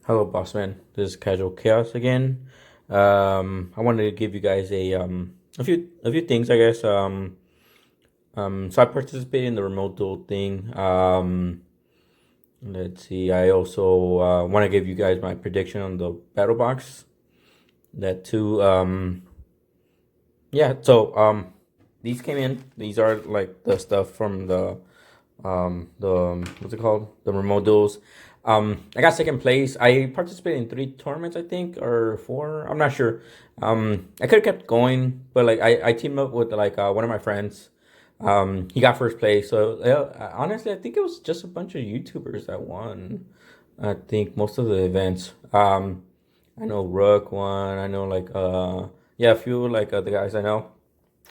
Hello, boss man. This is Casual Chaos again. I wanted to give you guys a few things, I guess. So I participated in the remote duel thing. Let's see. I also want to give you guys my prediction on the battle box. That too. Yeah. So these came in. These are like the stuff from the what's it called? The remote duels. I got second place. I participated in three tournaments, I think, or four. I'm not sure. I could have kept going, but like I teamed up with like one of my friends. He got first place. So honestly, I think it was just a bunch of YouTubers that won. I think most of the events. I know Rook won. I know like yeah, a few like the guys I know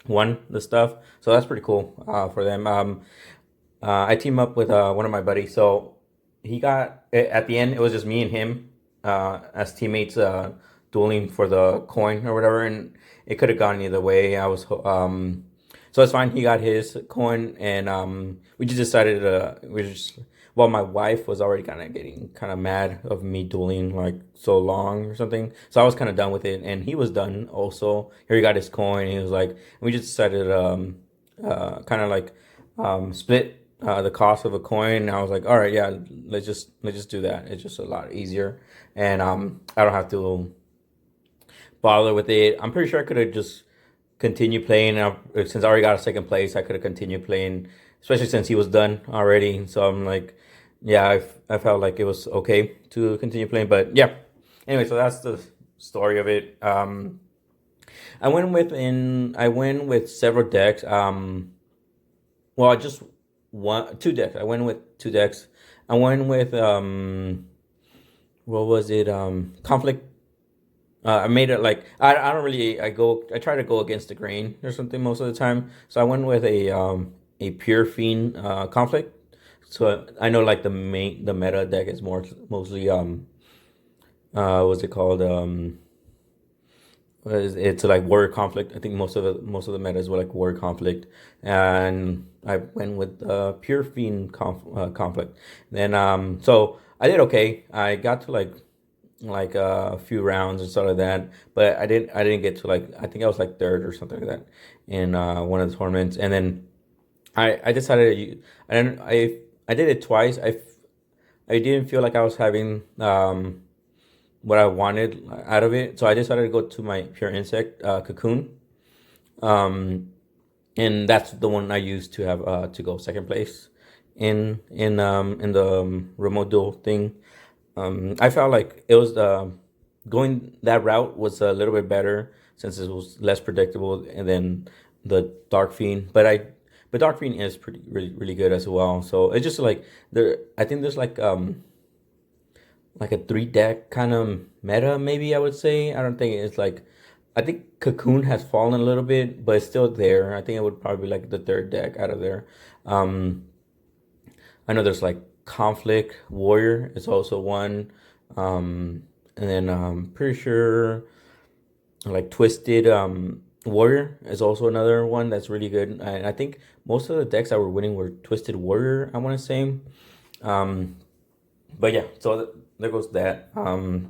won the stuff. So that's pretty cool for them. I team up with one of my buddies. So he got at the end. It was just me and him as teammates dueling for the coin or whatever, and it could have gone either way. So it's fine. He got his coin, and we just decided we just. Well, my wife was already kind of getting kind of mad of me dueling like so long or something. So I was kind of done with it, and he was done also. Here he got his coin. And he was like, we just decided kind of like split the cost of a coin. And I was like, all right, yeah, let's just do that. It's just a lot easier, and I don't have to bother with it. I'm pretty sure I could have just continued playing. Since I already got a second place, I could have continued playing, especially since he was done already. So I'm like, yeah, I felt like it was okay to continue playing. But yeah, anyway, so that's the story of it. I went with several decks. Well, I just one two decks. I went with two decks. I went with what was it? Conflict. I made it like I don't really I try to go against the grain or something most of the time. So I went with a pure fiend conflict. So I know like the meta deck is mostly what's it called it's like warrior conflict. I think most of the metas were like warrior conflict, and I went with pure fiend conflict. Then so I did okay. I got to like a few rounds and stuff like that, but I didn't get to like I think I was like third or something like that in one of the tournaments, and then I decided I did it twice. I didn't feel like I was having what I wanted out of it. So I decided to go to my pure insect cocoon, um, and that's the one I used to have to go second place in the remote duel thing. I felt like it was going that route was a little bit better since it was less predictable, and then the Dark Fiend. But Dark Fiend is pretty really good as well. So it's just like there. I think there's like a three deck kind of meta, maybe I would say. I don't think it's like I think Cocoon has fallen a little bit, but it's still there. I think it would probably be like the third deck out of there. Um, I know there's like Conflict Warrior is also one, and then pretty sure like Twisted Warrior is also another one that's really good. And I think most of the decks that were winning were Twisted Warrior. I want to say. Um, but yeah, so there goes that. All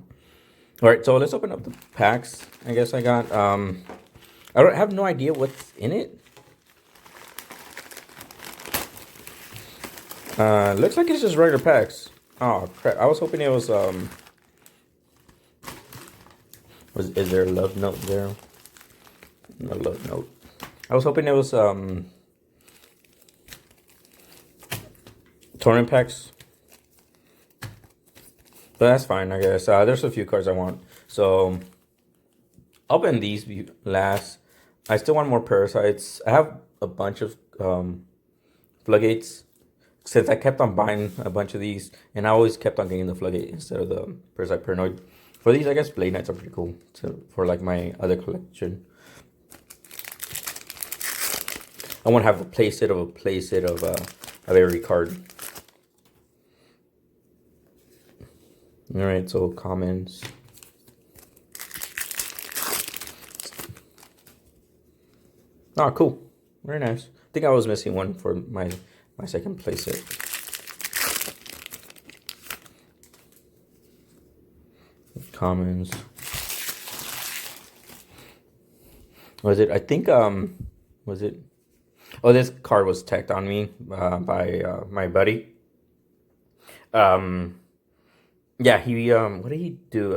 right, so let's open up the packs. I guess I got. I don't have no idea what's in it. Looks like it's just regular packs. Oh crap! I was hoping it was is there a love note there? No love note. I was hoping it was tournament packs. But that's fine, I guess. There's a few cards I want. So, open these last. I still want more parasites. I have a bunch of floodgates. Since I kept on buying a bunch of these, and I always kept on getting the floodgate instead of the parasite paranoid. For these, I guess Blade Knights are pretty cool for like my other collection. I want to have a playset of every card. All right, so comments. Oh, cool. Very nice. I think I was missing one for my second playset. commons. Was it? I think was it? Oh, this card was tacked on me by my buddy. Yeah, he what did he do?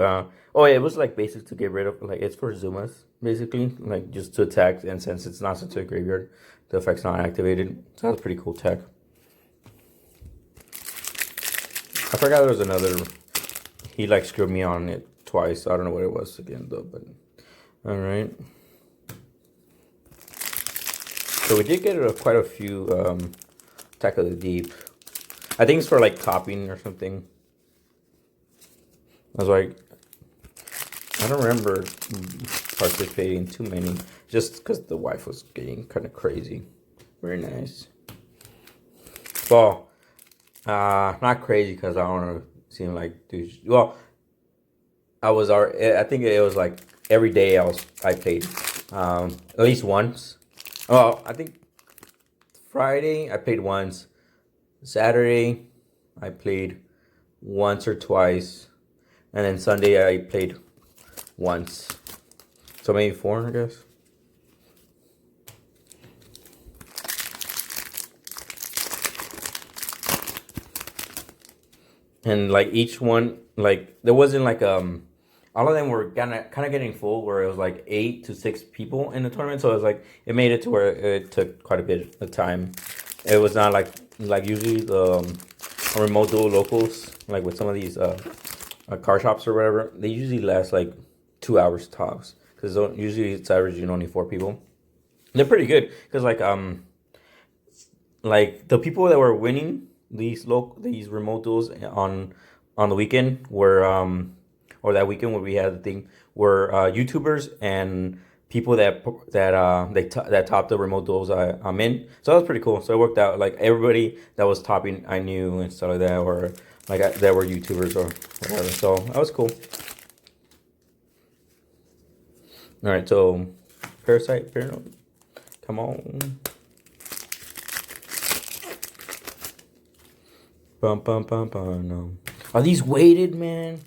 Oh, yeah, it was like basically to get rid of, like, it's for Zumas basically, like just to attack, and since it's not sent to a graveyard, the effect's not activated. So that's pretty cool tech. I forgot there was another. He like screwed me on it twice. I don't know what it was again though, but all right. So we did get quite a few Attack of the Deep. I think it's for like copying or something. I was like, I don't remember participating in too many, just because the wife was getting kind of crazy. Very nice. Well, not crazy because I don't want to seem like douche. Well, I think it was like every day I played at least once. Well, I think Friday I played once. Saturday I played once or twice. And then Sunday I played once. So maybe 4, I guess. And like each one, like there wasn't like all of them were kind of getting full, where it was like 8 to 6 people in the tournament. So it was like it made it to where it took quite a bit of time. It was not like usually the remote duel locals, like with some of these car shops or whatever, they usually last like 2 hours tops, because usually it's averaging only 4 people. They're pretty good because like the people that were winning these remote duels on the weekend were or that weekend where we had the thing were YouTubers and people that topped the remote duels I'm in. So that was pretty cool. So it worked out. Like everybody that was topping I knew and stuff like that, or like that were YouTubers or whatever. So that was cool. All right, so Parasite, Paranoid, come on. Bum bum bum bum. No. Are these weighted, man?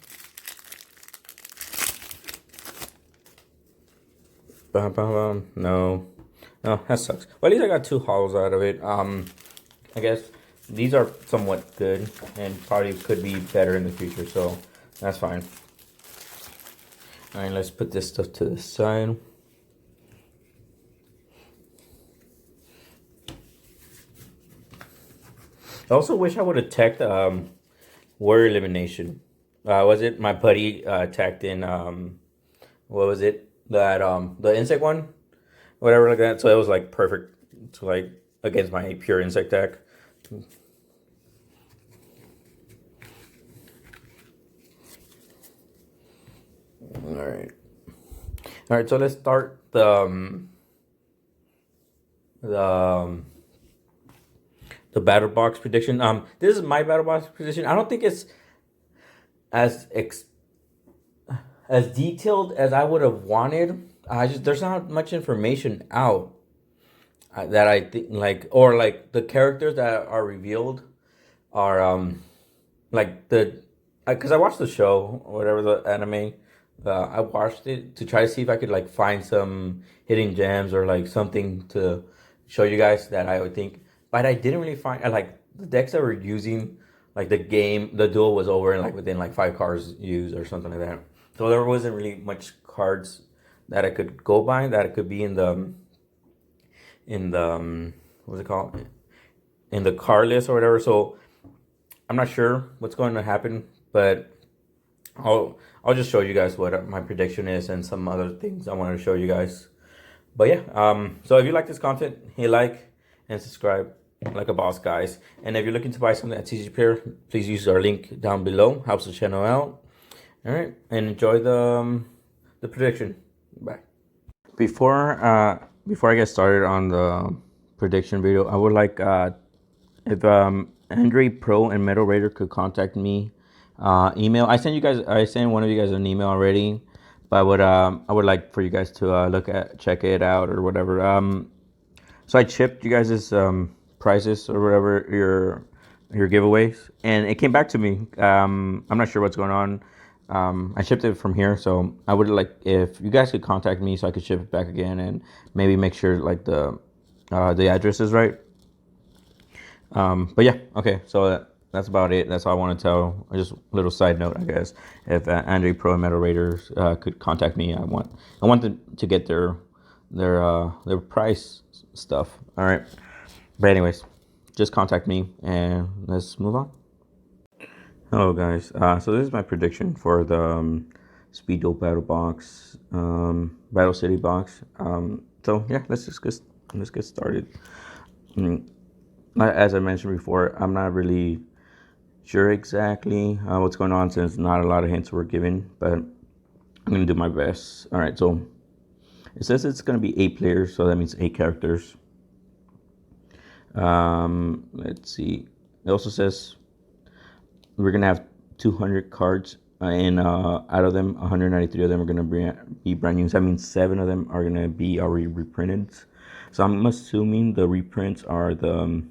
Bum bum bum. No. No, that sucks. Well, at least I got 2 hauls out of it. I guess these are somewhat good and probably could be better in the future, so that's fine. All right, let's put this stuff to the side. I also wish I would have teched warrior elimination. Was it my buddy teched in what was it, that the insect one, whatever, like that. So it was like perfect to like against my pure insect deck. All right. So let's start the battle box prediction. This is my battle box prediction. I don't think it's as detailed as I would have wanted. There's not much information out that I think, like, or like the characters that are revealed are like the, because I watched the show or whatever, the anime. I watched it to try to see if I could like find some hidden gems or like something to show you guys that I would think, but I didn't really find. I like the decks that were using, like the duel was over and like within like 5 cards used or something like that. So there wasn't really much cards that I could go by, that it could be in the what's it called, in the card list or whatever. So I'm not sure what's going to happen, but I'll just show you guys what my prediction is and some other things I wanted to show you guys. But yeah, so if you like this content, hit like and subscribe like a boss, guys. And if you're looking to buy something at Tcgplayer, please use our link down below. Helps the channel out. All right, and enjoy the prediction. Bye. Before I get started on the prediction video, I would like if Andre Pro and Metal Raider could contact me. Email. I sent one of you guys an email already, but I would like for you guys to check it out or whatever. So I chipped you guys' prizes or whatever, your giveaways, and it came back to me. I'm not sure what's going on. I shipped it from here, so I would like if you guys could contact me so I could ship it back again and maybe make sure like the address is right. But yeah, okay. So that's about it. That's all I want to tell. Just a little side note, I guess. If Andre Pro and Metal Raiders could contact me, I want them to get their price stuff. All right. But anyways, just contact me and let's move on. Hello guys. So this is my prediction for the Speed Duel Battle Box, Battle City box. So yeah, let's get started. As I mentioned before, I'm not really sure exactly what's going on since not a lot of hints were given, but I'm gonna do my best. All right, so it says it's gonna be 8 players, so that means 8 characters. Let's see. It also says we're gonna have 200 cards, and out of them, 193 of them are gonna be brand new. So that means 7 of them are gonna be already reprinted. So I'm assuming the reprints are the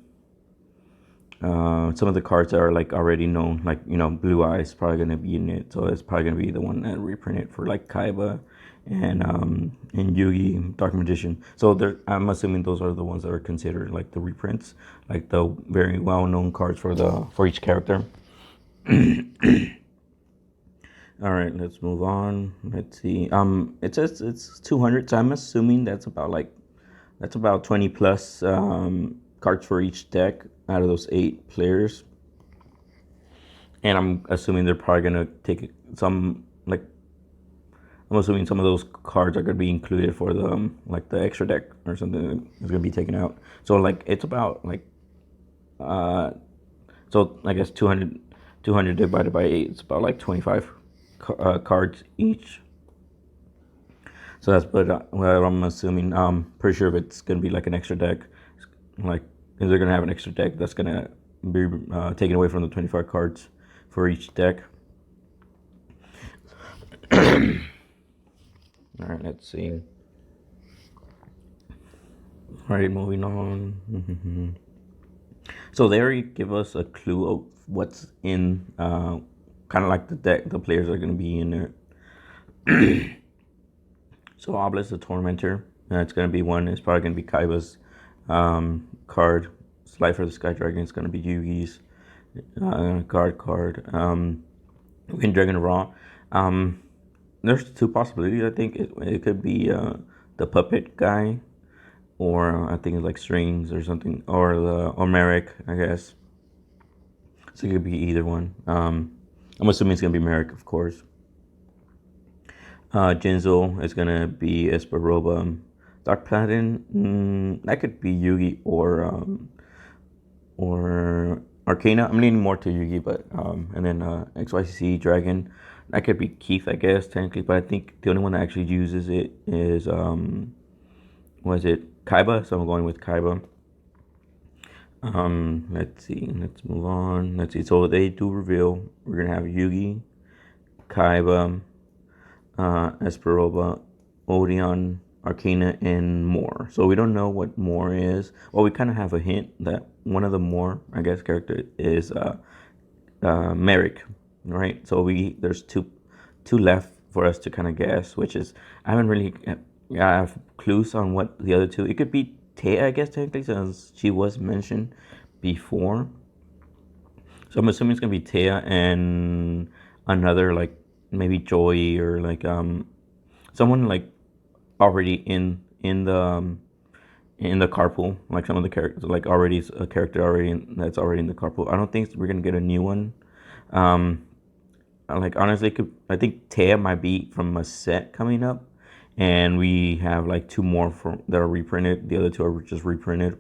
some of the cards that are like already known, like Blue Eyes probably gonna be in it, so it's probably gonna be the one that reprinted for like Kaiba and Yugi Dark Magician. So I'm assuming those are the ones that are considered like the reprints, like the very well known cards for each character. All right, let's move on. Let's see. It says it's 200, so I'm assuming that's about 20 plus cards for each deck out of those 8 players. And I'm assuming they're probably gonna take some I'm assuming some of those cards are gonna be included for the the extra deck or something is gonna be taken out. So it's about so I guess 200 divided by 8, it's about 25 cards each. So that's what I'm assuming. Pretty sure if it's gonna be an extra deck, if they're gonna have an extra deck, that's gonna be taken away from the 25 cards for each deck. All right, let's see. All right, moving on. So they already give us a clue of what's in, kind of like the deck the players are gonna be in there. So Obelisk the Tormentor, it's gonna be one. It's probably gonna be Kaiba's card. Slifer the Sky Dragon is gonna be Yugi's card. Wind Dragon Raw. There's 2 possibilities. I think it could be the puppet guy, or I think it's like Strings or something, or Merrick, I guess. So it could be either one. I'm assuming it's gonna be Merrick, of course. Jinzo is gonna be Esperoba. Dark Platinum, that could be Yugi or Arcana. I'm leaning more to Yugi, but and then XYC Dragon, that could be Keith, I guess technically, but I think the only one that actually uses it is was it Kaiba? So I'm going with Kaiba. Let's see. Let's move on. Let's see. So they do reveal we're gonna have Yugi, Kaiba, Esperoba, Odeon, Arcana, and more. So we don't know what more is. Well, we kind of have a hint that one of the more, I guess, character is Merrick, right? So there's two left for us to kind of guess, which is I haven't really have clues on what the other 2. It could be Taya, I guess technically, since she was mentioned before. So I'm assuming it's gonna be Taya and another maybe Joy or someone already in the carpool, some of the characters already a character that's already in the carpool. I don't think we're gonna get a new one. Honestly, I think Taya might be from a set coming up, and we have 2 more that are reprinted. The other 2 are just reprinted,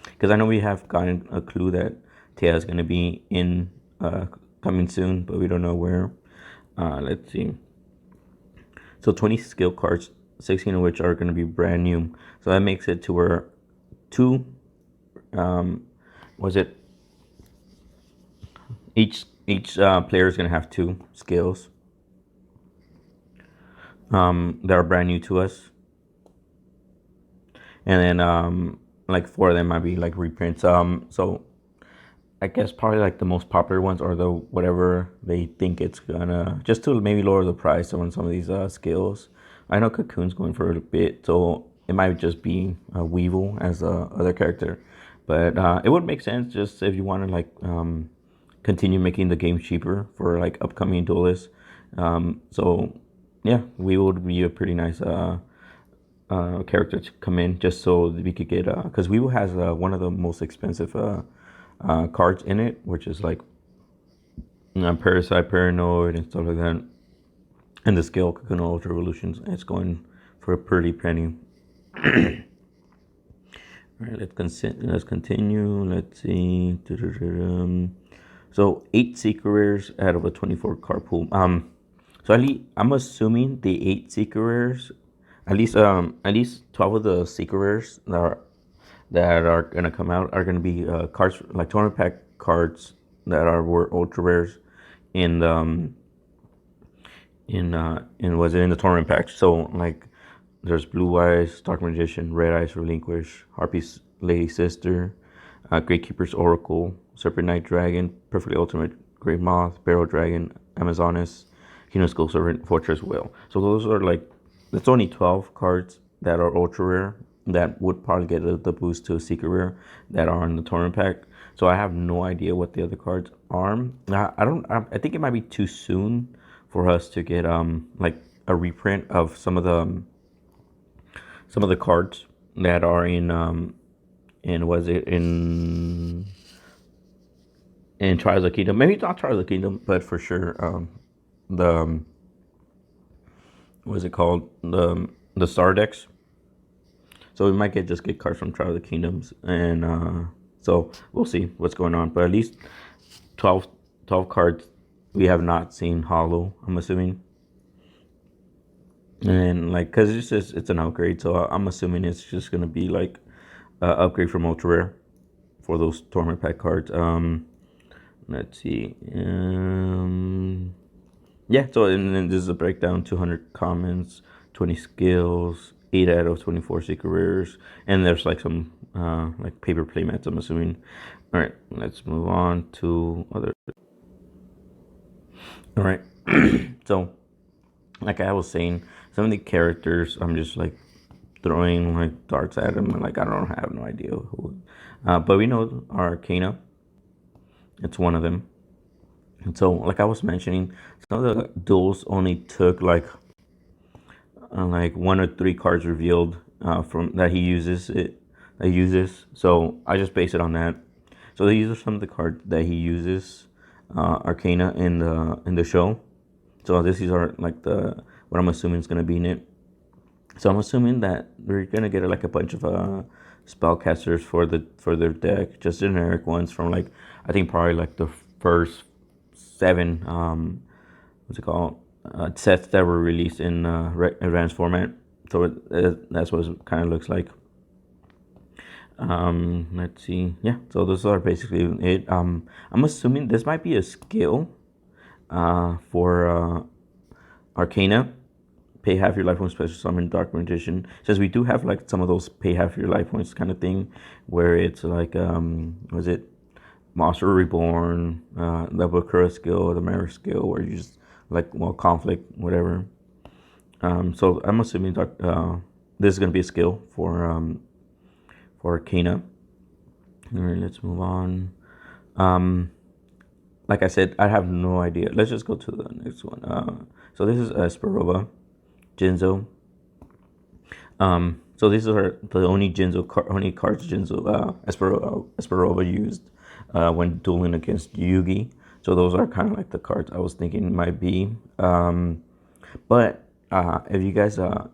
because I know we have gotten a clue that Taya is gonna be in coming soon, but we don't know where. Let's see. So 20 skill cards, 16 of which are going to be brand new. So that makes it to where 2, each player is going to have 2 skills that are brand new to us. And then 4 of them might be reprints. So I guess probably like the most popular ones or the whatever they think it's gonna, just to maybe lower the price on some of these skills. I know Cocoon's going for a bit, so it might just be Weevil as the other character, but it would make sense just if you want to like continue making the game cheaper for like upcoming duelists. So yeah, Weevil would be a pretty nice character to come in just so that we could get because Weevil has one of the most expensive cards in it, which is like Parasite, Paranoid, and stuff like that. And the skill Cocoon Ultra Evolutions, it's going for a pretty penny. All right, let's continue. Let's see. So 8 Secret Rares out of a 24 card pool. So I'm assuming the 8 Secret Rares, at least 12 of the Secret Rares that are gonna come out are gonna be cards like tournament pack cards that were ultra rares in the in the tournament pack. So like there's Blue Eyes, Dark Magician, Red Eyes Relinquish, Harpie Lady Sister, Gatekeeper's Oracle, Serpent Knight Dragon, Perfectly Ultimate Great Moth, Barrel Dragon, Amazoness, Hino Skull Servant, Fortress Whale. So those are like, that's only 12 cards that are ultra rare that would probably get the boost to a secret rare that are in the tournament pack. So I have no idea what the other cards are. I think it might be too soon for us to get like a reprint of some of the cards that are in Trials of the Kingdom. Maybe not Trials of the Kingdom, but for sure the what's it called, the Star decks. So we might just get cards from Trials of the Kingdoms, and so we'll see what's going on. But at least 12 cards we have not seen holo, I'm assuming. And like, cause it's an upgrade, so I'm assuming it's just gonna be like upgrade from ultra rare for those tournament pack cards. Let's see. Yeah. So and then this is a breakdown: 200 commons, 20 skills, 8 out of 24 secret rares, and there's like some like paper playmats, I'm assuming. All right, let's move on to other. All right. So like I was saying, some of the characters I'm just like throwing like darts at them, and like I don't have no idea who. But we know Arcana. It's one of them. And so, like I was mentioning, some of the duels only took like 1 or 3 cards revealed from that he uses. So I just base it on that. So these are some of the cards that he uses Arcana in the show. So these are like what I'm assuming is gonna be in it. So I'm assuming that we're gonna get like a bunch of spellcasters for their deck, just generic ones from like I think probably like the first 7 what's it called sets that were released in advanced format. So that's what it kind of looks like. Let's see. Yeah. So those are basically it. I'm assuming this might be a skill for Arcana. Pay half your life points, special summon Dark Magician. Says we do have like some of those pay half your life points kind of thing, where it's like was it Monster Reborn, the Bakura skill, the Mary skill, where you just like conflict, whatever. So I'm assuming that this is gonna be a skill for Arcana. All right, let's move on. Like I said, I have no idea. Let's just go to the next one. So this is Esperova. Jinzo. So these are the only only cards Jinzo Esperova used when dueling against Yugi. So those are kind of like the cards I was thinking might be. But if you guys are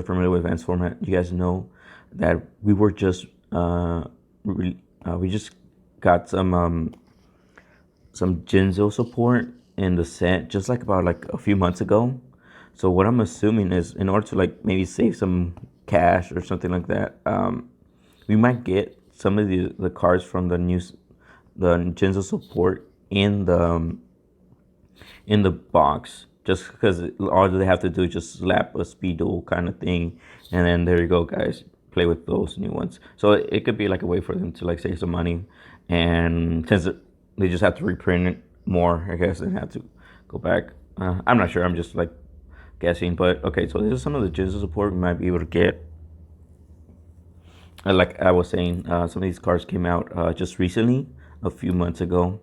familiar with advanced format, you guys know that we were just we just got some Jinzo support in the set just like about like a few months ago. So what I'm assuming is, in order to like maybe save some cash or something like that, we might get some of the cards from the Jinzo support in the box, just because all they have to do is just slap a Speed Duel kind of thing, and then there you go, guys. play with those new ones. So it could be like a way for them to like save some money, and since they just have to reprint it more, I guess they have to go back. I'm not sure. I'm just like guessing, but okay. So this is some of the Jinzo support we might be able to get. Like I was saying, some of these cards came out just recently, a few months ago.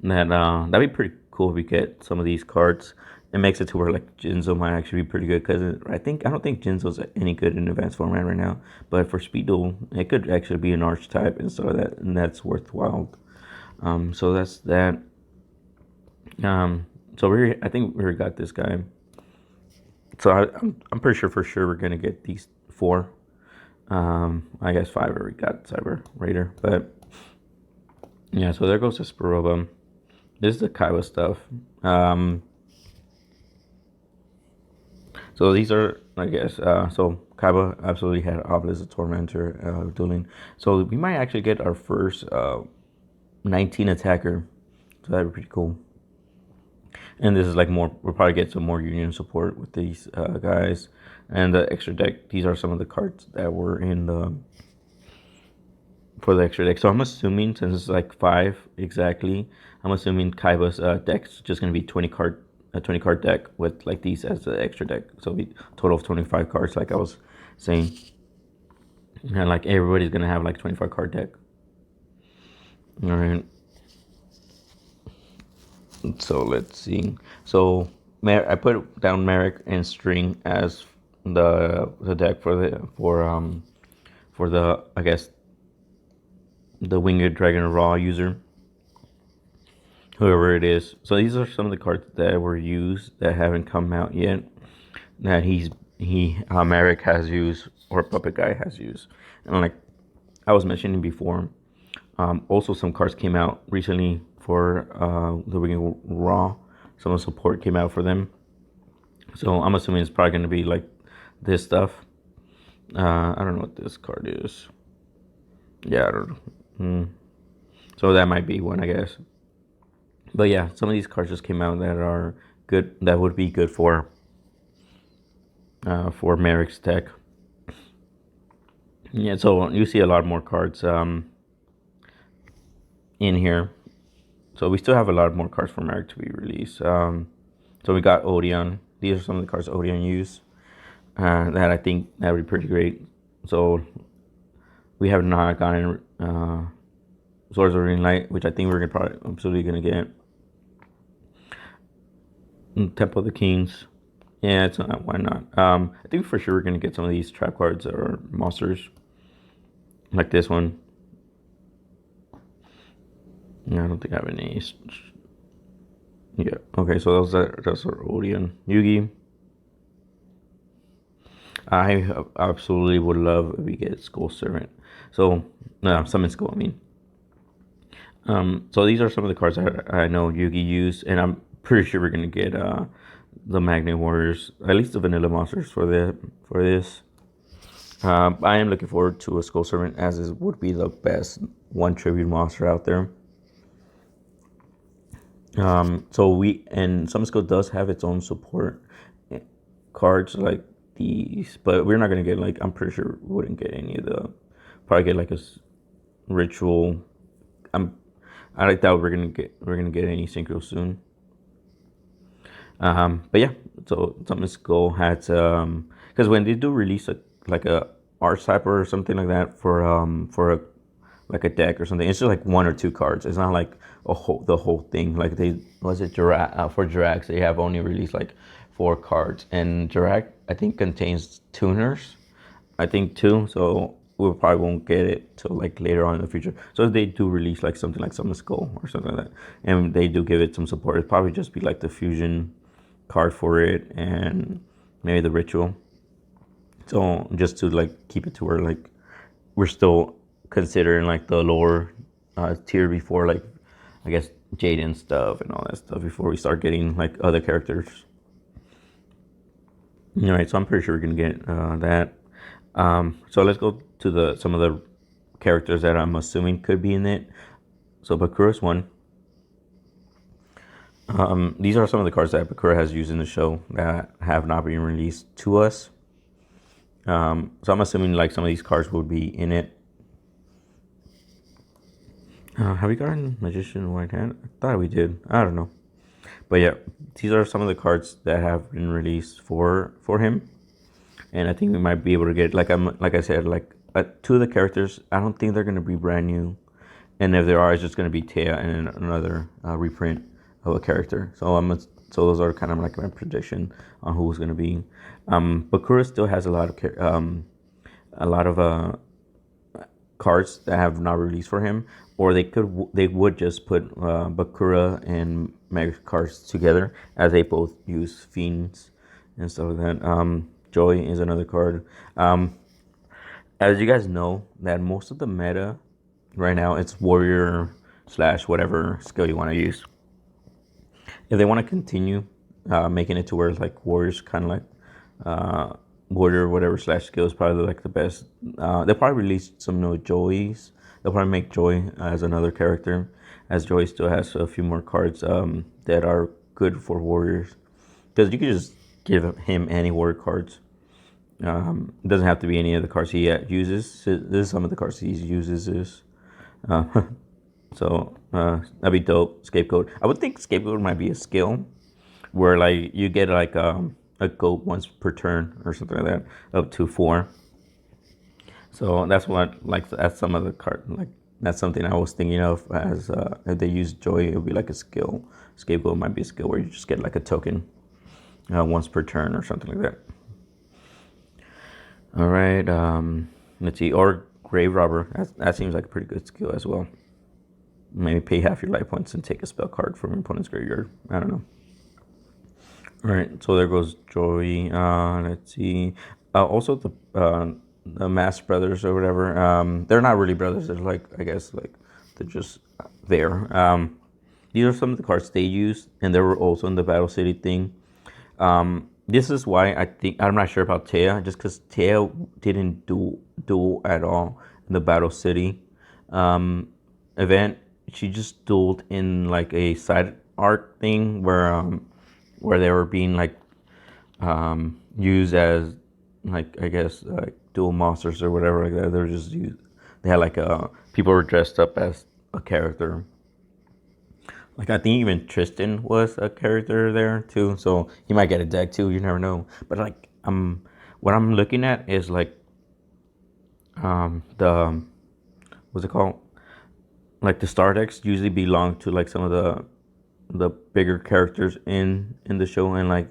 That'd be pretty cool if we get some of these cards. It makes it to where like Jinzo might actually be pretty good, because I don't think Jinzo's any good in advanced format right now. But for Speed Duel, it could actually be an archetype, and so that's worthwhile. So that's that. So I think we already got this guy. So I'm pretty sure for sure we're gonna get these 4. I guess 5 already got Cyber Raider, but yeah. So there goes the Kuriboh. This is the Kaiba stuff. So these are, I guess, so Kaiba absolutely had Obelisk, a Tormentor, dueling. So we might actually get our first 19 attacker. So that'd be pretty cool. And this is like more, we'll probably get some more union support with these guys. And the extra deck, these are some of the cards that were in for the extra deck. So I'm assuming, since it's like 5 exactly, I'm assuming Kaiba's deck's just going to be a 20 card deck with like these as the extra deck. So it'll be a total of 25 cards, like I was saying. And like everybody's going to have like 25 card deck. All right. So let's see. So I put down Merrick and String as the deck for the I guess the Winged Dragon Raw user, whoever it is. So these are some of the cards that were used that haven't come out yet, that Merrick has used, or Puppet Guy has used. And like I was mentioning before, also some cards came out recently for the Winged Raw. Some support came out for them. So I'm assuming it's probably going to be like this stuff. I don't know what this card is. Yeah, I don't know. So that might be one, I guess. But yeah, some of these cards just came out that are good. That would be good for Merrick's deck. Yeah, so you see a lot more cards in here. So we still have a lot more cards for Merrick to be released. So we got Odeon. These are some of the cards Odeon used. That I think that would be pretty great. So we have not gotten Swords of Ring Light, which I think we're probably absolutely gonna get. Temple of the Kings. Yeah, it's not. Why not? I think for sure we're gonna get some of these trap cards or monsters, like this one. Yeah, I don't think I have any. Yeah. Okay, so those are Odeon. Yugi. I absolutely would love if we get Skull Servant. So, Summon Skull, I mean. So these are some of the cards I know Yugi used, and I'm pretty sure we're gonna get the Magnet Warriors, at least the vanilla monsters for this. I am looking forward to a Skull Servant, as it would be the best one tribute monster out there. Summon Skull does have its own support cards like these, but we're not gonna get, like, I'm pretty sure we wouldn't get any of the, probably get like a ritual. I doubt we're gonna get any synchro soon. But yeah, so Summon Skull had because when they do release a archetype or something like that for a deck or something, it's just like 1 or 2 cards. It's not like the whole thing. Like for Jirac, they have only released like 4 cards, and Jirac I think contains tuners, I think 2. So we probably won't get it till like later on in the future. So if they do release like something like Summon Skull or something like that, and they do give it some support, it'd probably just be like the fusion card for it, and maybe the ritual. So just to like keep it to where like we're still considering like the lower tier before, like I guess Jaden stuff and all that stuff, before we start getting like other characters. All right, so I'm pretty sure we're gonna get that. So let's go to some of the characters that I'm assuming could be in it. So Bakura's one. These are some of the cards that Bakura has used in the show that have not been released to us. So I'm assuming like some of these cards would be in it. Have we gotten Magician White Hand? I thought we did. I don't know. But yeah, these are some of the cards that have been released for him, and I think we might be able to get like I said, like two of the characters. I don't think they're gonna be brand new, and if there are, it's just gonna be Taya and another reprint of a character. So those are kind of like my prediction on who's gonna be. Bakura still has a lot of cards that have not released for him, or they would just put Bakura and Magic cards together, as they both use fiends and stuff like that. Joy is another card. As you guys know, that most of the meta right now, it's warrior / whatever skill you want to use. If they want to continue making it to where it's like warriors, kind of like warrior whatever / skill is probably like the best. They'll probably release some new Joys. They'll probably make Joy as another character, as Joy still has a few more cards that are good for warriors, because you could just give him any warrior cards. It doesn't have to be any of the cards he uses. This is some of the cards he uses. So that'd be dope. Scapegoat. I would think Scapegoat might be a skill where like you get like a goat once per turn or something like that, up to 4. So that's what, like, that's some of the card, like that's something I was thinking of as if they use Joy, it would be like a skill. Scapegoat might be a skill where you just get like a token once per turn or something like that. All right, let's see, or Grave Robber. That seems like a pretty good skill as well. Maybe pay half your life points and take a spell card from your opponent's graveyard. I don't know. All right, so there goes Joy. Let's see. Also the Mass Brothers or whatever. They're not really brothers. They're like, I guess, like they're just there. These are some of the cards they used, and they were also in the Battle City thing. This is why I think I'm not sure about Taya, just because Taya didn't duel at all in the Battle City event. She just dueled in like a side art thing where they were being like used as, like, I guess like dual monsters or whatever like that. They were just used. They had like people were dressed up as a character. Like I think even Tristan was a character there too, so he might get a deck too. You never know. But like what I'm looking at is like the what's it called? Like the star decks usually belong to like some of the bigger characters in the show, and like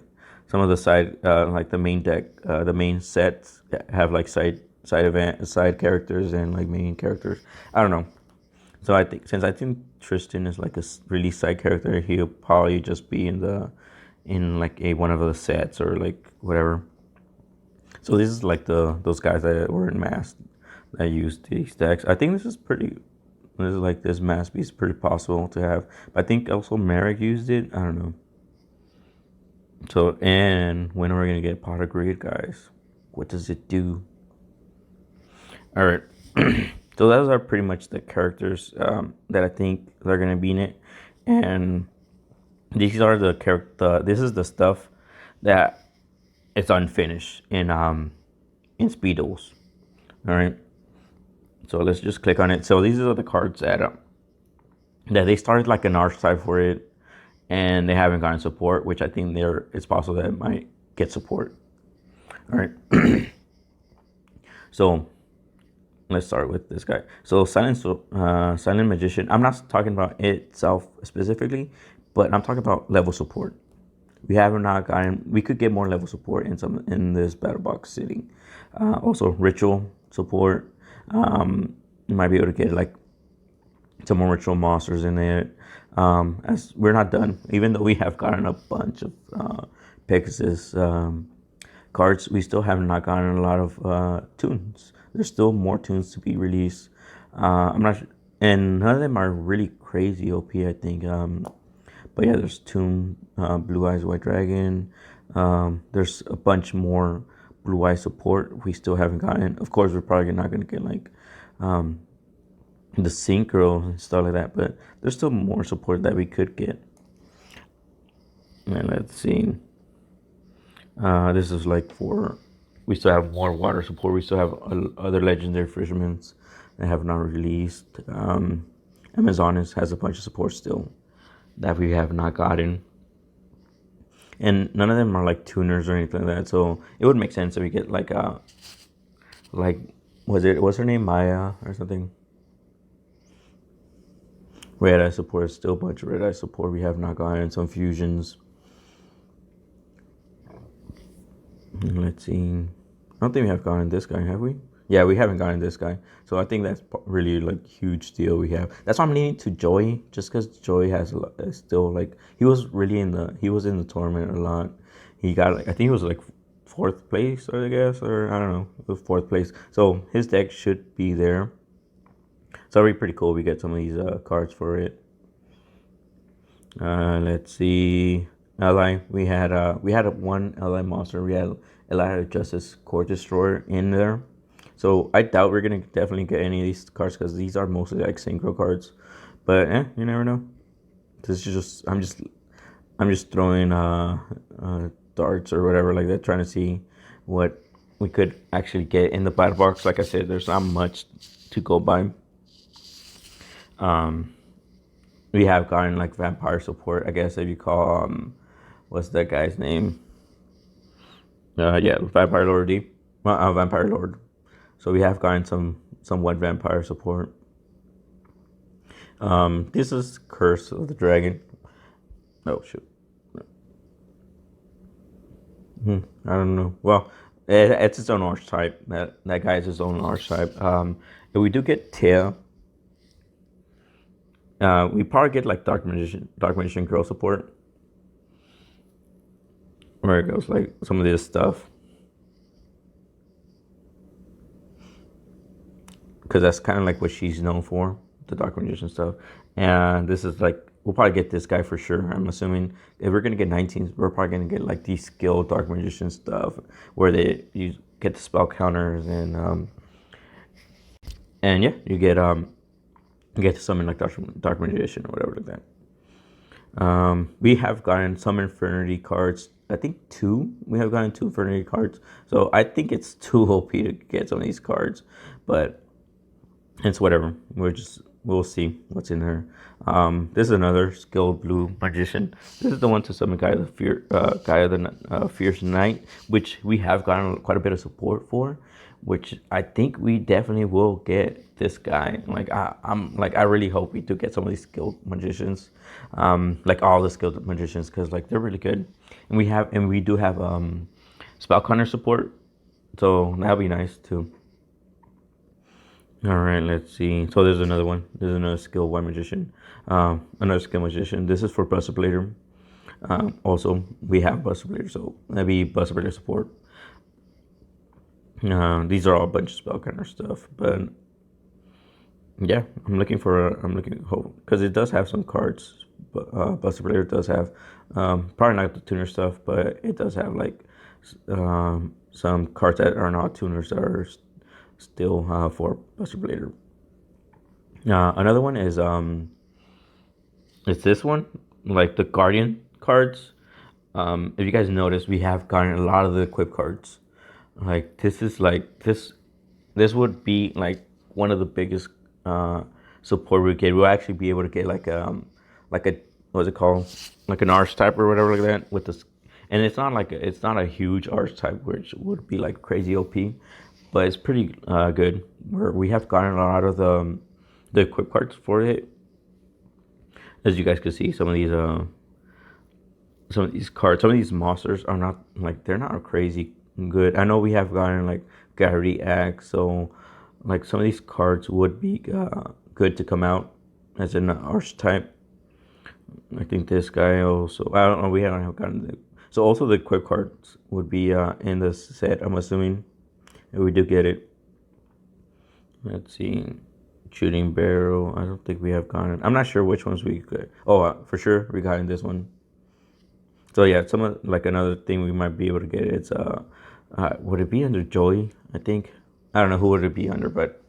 some of the side like the main deck, the main sets have like side characters and like main characters. I don't know. So I think Tristan is like a really side character, he'll probably just be in like a one of the sets or like whatever. So this is like those guys that were in Mass that used these decks. I think this Mass piece pretty possible to have. But I think also Merrick used it. I don't know. So, and when are we gonna get Pot of Greed, guys? What does it do? All right. So those are pretty much the characters that I think they're gonna be in it, and these are the character. This is the stuff that is unfinished in Speed Duels. All right. So let's just click on it. So these are the cards that they started like an archetype for it, and they haven't gotten support, which I think it's possible that it might get support. All right. So let's start with this guy. So Silent Magician. I'm not talking about itself specifically, but I'm talking about level support. We haven't not gotten. We could get more level support in this Battle Box City. Also ritual support. You might be able to get like some more ritual monsters in it. As we're not done, even though we have gotten a bunch of Pegasus cards, we still have not gotten a lot of tunes. There's still more tunes to be released. I'm not sure, and none of them are really crazy OP, I think. But yeah, there's Tune, Blue Eyes White Dragon. There's a bunch more Blue Eye support we still haven't gotten. Of course, we're probably not going to get like the Synchro and stuff like that, but there's still more support that we could get. And let's see. This is like we still have more water support. We still have other legendary fishermen that have not released. Amazonas has a bunch of support still that we have not gotten, and none of them are like tuners or anything like that. So it would make sense if we get like what's her name, Maya or something. Red Eye support, still a bunch of Red Eye support we have not gotten. Some fusions. Let's see. I don't think we have gotten this guy, have we? Yeah, we haven't gotten this guy. So I think that's really like huge deal we have. That's why I'm leaning to Joy, just because Joy has still like he was in the tournament a lot. He got like I think he was like fourth place, I guess, or I don't know, it was fourth place. So his deck should be there. So it'll be pretty cool. We get some of these cards for it. Let's see. Ally, we had one ally monster. We had Ally Justice Core Destroyer in there. So I doubt we're gonna definitely get any of these cards because these are mostly like synchro cards. But you never know. This is just I'm just throwing darts or whatever like that, trying to see what we could actually get in the battle box. Like I said, there's not much to go by. We have gotten like vampire support, I guess if you call what's that guy's name? Yeah, Vampire Lord D. Vampire Lord. So we have gotten somewhat vampire support. This is Curse of the Dragon. Oh shoot. I don't know. Well, it's its own archetype. That guy is his own archetype. If we do get Tia, we probably get like Dark Magician Girl support, where it goes like some of this stuff, because that's kind of like what she's known for, the Dark Magician stuff. And this is like we'll probably get this guy for sure. I'm assuming if we're gonna get 19s, we're probably gonna get like these skill Dark Magician stuff, where you get the spell counters and yeah, you get to summon like Dark Magician or whatever like that. We have gotten some Infernity cards. I think 2. We have gotten 2 Infernity cards. So I think it's too OP to get some of these cards, but it's whatever. We'll see what's in there. This is another skilled blue magician. This is the one to summon Guy of the Fierce Knight, which we have gotten quite a bit of support for, which I think we definitely will get this guy. Like I really hope we do get some of these skilled magicians, like all the skilled magicians, because like they're really good, and we do have spell counter support, so that'll be nice too. All right, let's see. So there's another one. There's another skill white magician, another skill magician. This is for Buster Blader. Also, we have Buster Blader, so that'd be Buster Blader support. These are all a bunch of spell counter stuff, but yeah, I'm looking hope because it does have some cards. But Buster Blader does have probably not the tuner stuff, but it does have like some cards that are not tuners that are still for Buster Blader. Another one is it's this one, like the Guardian cards. If you guys notice, we have gotten a lot of the equip cards. Like this is like this would be like one of the biggest support we get. We'll actually be able to get like a what's it called, like an archetype or whatever like that with this. And it's not a huge archetype, which would be like crazy OP, but it's pretty good. Where we have gotten a lot of the equip cards for it. As you guys can see, some of these cards, some of these monsters are not like they're not crazy good. I know we have gotten like Gary Axe, so like some of these cards would be good to come out as an archetype. I think this guy also. I don't know. We haven't gotten so also the equip cards would be in the set. I'm assuming if we do get it. Let's see, shooting barrel. I don't think we have gotten. I'm not sure which ones we could. Oh, for sure we got in this one. So yeah, some of like another thing we might be able to get. It's would it be under Joey? I think I don't know who would it be under, but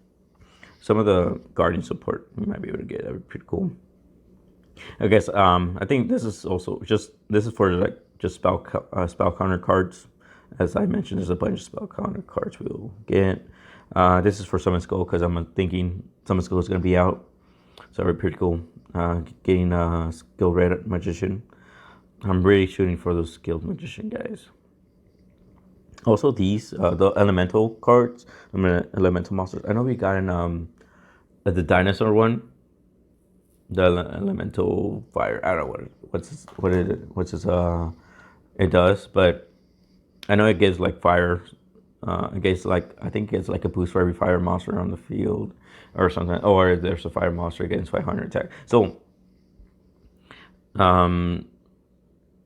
some of the Guardian support we might be able to get. That'd be pretty cool. I guess I think this is also this is for like just spell counter cards. As I mentioned, there's a bunch of spell counter cards we'll get. This is for Summon Skull because I'm thinking Summon Skull is going to be out. So that'd be pretty cool. Getting a Skilled Red Magician. I'm really shooting for those Skilled Magician guys. Also, these, the Elemental cards, Elemental Monsters. I know we got in the Dinosaur one, the Elemental Fire. I don't know what's his, it does, but I know it gives like fire. It gives like, I think it's like a boost for every fire monster on the field or something. Or there's a fire monster against 500 attack.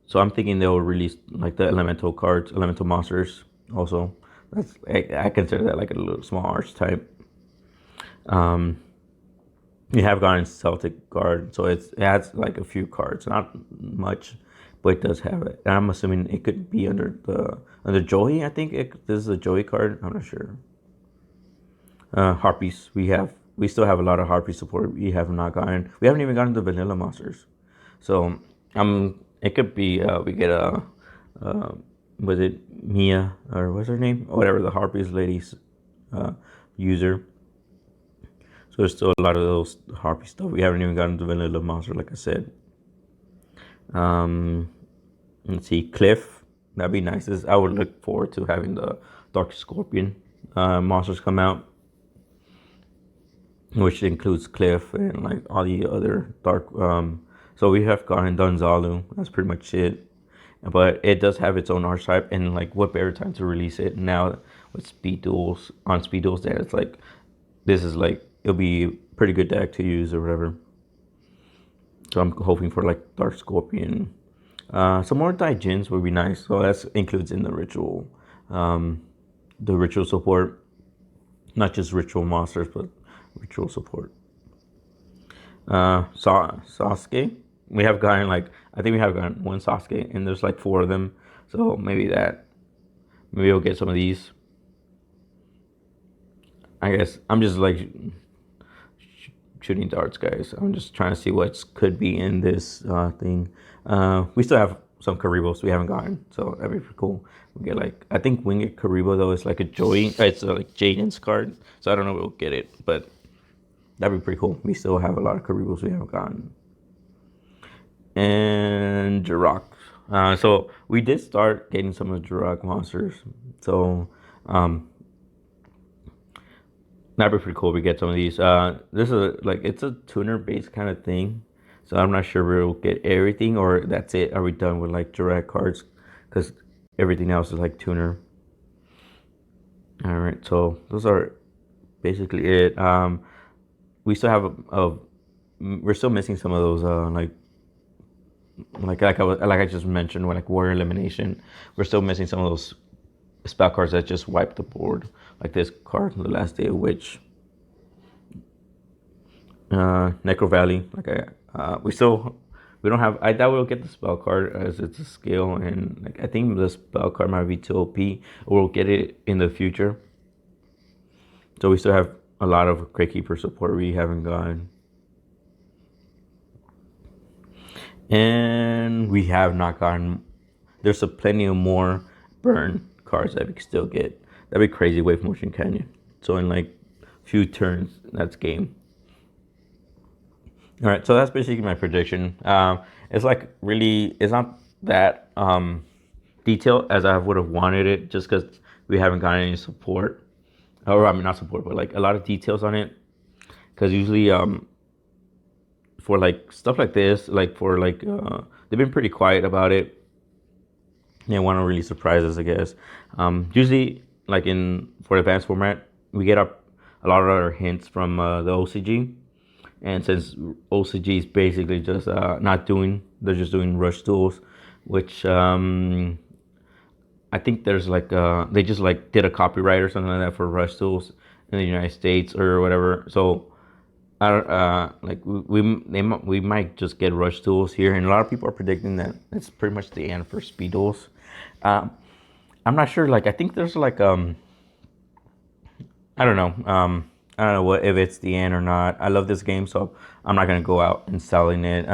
So I'm thinking they'll release like the elemental cards, elemental monsters also. That's I consider that like a little small archetype. You have gotten Celtic Guard, so it adds like a few cards, not much, but it does have it. And I'm assuming it could be under Joey. I think this is a Joey card. I'm not sure. Harpies. We still have a lot of Harpie support. We have not gotten. We haven't even gotten the vanilla monsters. So it could be we get a was it Mia or what's her name? Whatever, the Harpie Lady's user. So there's still a lot of those Harpie stuff. We haven't even gotten the vanilla monster, like I said. Let's see, Cliff. That'd be nice. I would look forward to having the Dark Scorpion monsters come out, which includes Cliff and like all the other dark. So we have gotten Donzalu. That's pretty much it. But it does have its own archetype, and like what better time to release it now with Speed Duels on Speed Duels? That it's like this is like it'll be a pretty good deck to use or whatever. So I'm hoping for like Dark Scorpion. Some more Daijins would be nice. So that includes in the ritual support, not just ritual monsters, but ritual support. Sasuke. We have gotten like I think we have gotten one Sasuke, and there's like 4 of them. So maybe we'll get some of these. I guess I'm just like shooting darts, guys. I'm just trying to see what could be in this thing. We still have some Kuribohs we haven't gotten, so that'd be pretty cool. We get like I think Winged Kuriboh though is like a Joey. It's like Jaden's card, so I don't know if we'll get it, but that'd be pretty cool. We still have a lot of Kuribohs we haven't gotten. And Jirok. So we did start getting some of the Jirok monsters. So that'd be pretty cool. We get some of these. This is like it's a tuner based kind of thing. So I'm not sure we'll get everything or that's it. Are we done with like Jirok cards? Because everything else is like tuner. All right. So those are basically it. We still have we're still missing some of those like I just mentioned, like Warrior Elimination. We're still missing some of those spell cards that just wipe the board, like this card, The Last Day of Witch. Necro Valley, we don't have. I doubt we'll get the spell card as it's a skill, and like I think the spell card might be too OP, or we'll get it in the future. So we still have a lot of Great Keeper support we haven't gotten. And we have not gotten. There's plenty of more burn cards that we can still get. That'd be crazy. Wave Motion Canyon. So in like few turns, that's game. All right, so that's basically my prediction. It's like really, it's not that detailed as I would have wanted it, just because we haven't gotten any support, or I mean not support, but like a lot of details on it. Because usually for like stuff like this, like for like they've been pretty quiet about it. They want to really surprise us, I guess. Usually, like for advanced format, we get a lot of our hints from the OCG, and since OCG is basically just they're just doing rush tools, which I think there's like they just like did a copyright or something like that for rush tools in the United States or whatever. So I don't like we might just get rush tools here, and a lot of people are predicting that it's pretty much the end for speed duels. I'm not sure. Like I think there's like I don't know. I don't know what if it's the end or not. I love this game, so I'm not gonna go out and selling it.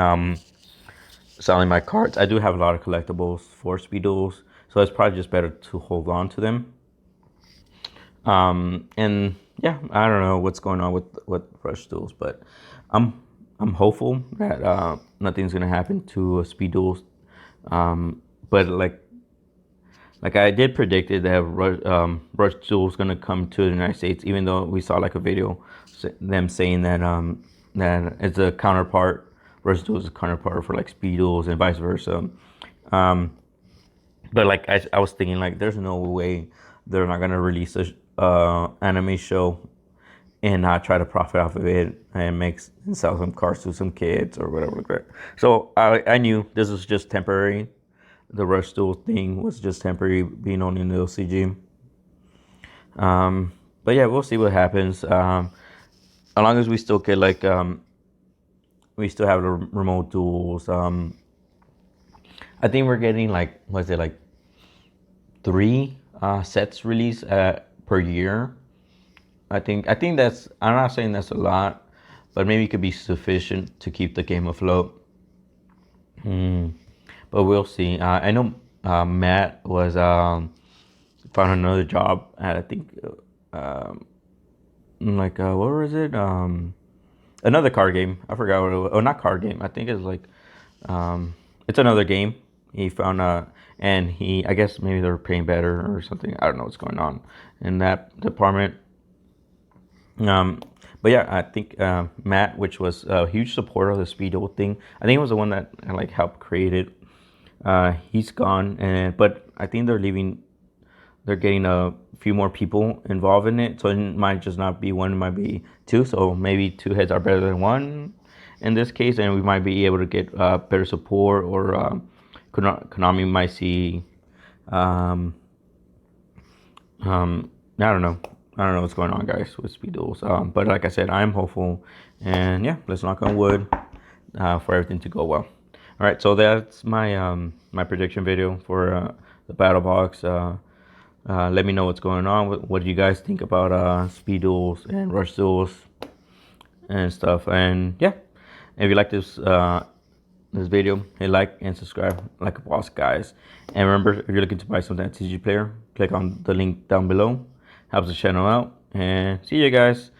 selling my cards. I do have a lot of collectibles for Speed Duels, so it's probably just better to hold on to them. And yeah, I don't know what's going on with Rush Duels, but I'm hopeful that nothing's gonna happen to Speed Duels. But like I did predict it that Rush Duels gonna come to the United States, even though we saw like a video them saying that that it's a counterpart. Rush Duels is a counterpart for like Speed Duels and vice versa. But like I was thinking like there's no way they're not gonna release a anime show and not try to profit off of it and sell some cards to some kids or whatever like that. So I knew this was just temporary. The Rush Duel thing was just temporary, being only in the OCG. But yeah, we'll see what happens. As long as we still get like we still have the remote duels. I think we're getting like, was it like 3 sets released per year. I think that's, I'm not saying that's a lot, but maybe it could be sufficient to keep the game afloat. But we'll see. I know Matt was found another job at, I think like what was it? Another card game. I forgot what it was. Oh, not card game. I think it's like it's another game. He found and I guess maybe they were paying better or something. I don't know what's going on in that department. But yeah, I think Matt, which was a huge supporter of the Speed Duel thing, I think it was the one that like helped create it. He's gone, but I think they're leaving. They're getting a few more people involved in it, so it might just not be one, it might be 2. So maybe 2 heads are better than 1 in this case, and we might be able to get better support, or Konami might see. I don't know. I don't know what's going on, guys, with Speed Duels. But like I said, I'm hopeful, and yeah, let's knock on wood for everything to go well. All right, so that's my my prediction video for the battle box. Let me know what's going on. What do you guys think about Speed Duels and Rush Duels and stuff? And yeah, if you like this this video, hit like and subscribe like a boss, guys. And remember, if you're looking to buy something at Tcgplayer, click on the link down below. Helps the channel out. And see you guys.